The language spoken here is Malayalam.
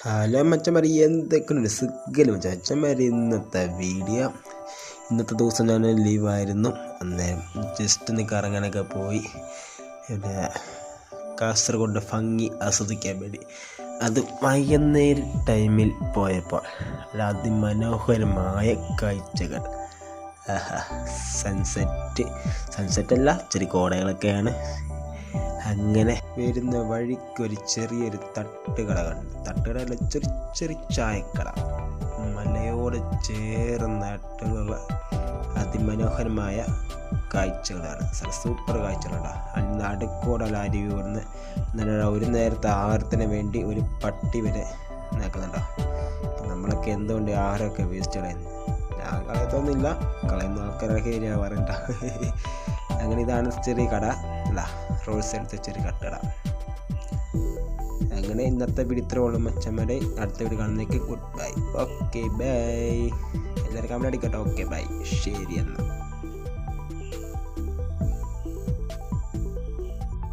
ഹലോ മച്ചന്മാരെ, എന്തൊക്കെയുണ്ട്? സുഖല്ലേ മച്ചന്മാരെ? ഇന്നത്തെ ദിവസം ഞാൻ ലീവായിരുന്നു. അന്നേരം ജസ്റ്റ് ഒന്ന് കറങ്ങാനൊക്കെ പോയി. പിന്നെ കാസർഗോഡ് ഭംഗി ആസ്വദിക്കാൻ വേണ്ടി അത് വൈകുന്നേര ടൈമിൽ പോയപ്പോൾ അതിമനോഹരമായ കാഴ്ചകൾ. സൺസെറ്റല്ല, ചെറിയ കോടകളൊക്കെയാണ്. അങ്ങനെ വരുന്ന വഴിക്കൊരു ചെറിയൊരു തട്ടുകട കണ്ടു. തട്ടുകടയിലെ ചെറിയ ചായക്കട, മലയോട് ചേർന്നിട്ടുള്ള അതിമനോഹരമായ കാഴ്ചകളാണ്. സൂപ്പർ കാഴ്ചകളാണ്. നടുക്കോടൽ അരുവി വന്ന് ഒരു നേരത്തെ ആഹാരത്തിന് വേണ്ടി ഒരു പട്ടി വരെ നിൽക്കുന്നുണ്ടോ. നമ്മളൊക്കെ എന്തുകൊണ്ട് ആഹാരമൊക്കെ വേസ്റ്റ് കളയുന്നു? ഞാൻ കളയത്തൊന്നുമില്ല, കളയുന്ന ആൾക്കാരൊക്കെ പറയണ്ട. അങ്ങനെ ഇതാണ് ചെറിയ കട അല്ല, റോഡ് സൈഡത്തെ ചെറിയ കട്ടട. അങ്ങനെ ഇന്നത്തെ വീഡിയോ ഇത്രയോളം മച്ചന്മാരെ. അടുത്ത വീഡിയോ കാണുന്നേക്ക് ഗുഡ് ബൈ. Okay bye. എല്ലാവരും കമന്റ് അടിക്കട്ടെ. Okay bye. ശരി എന്നാൽ.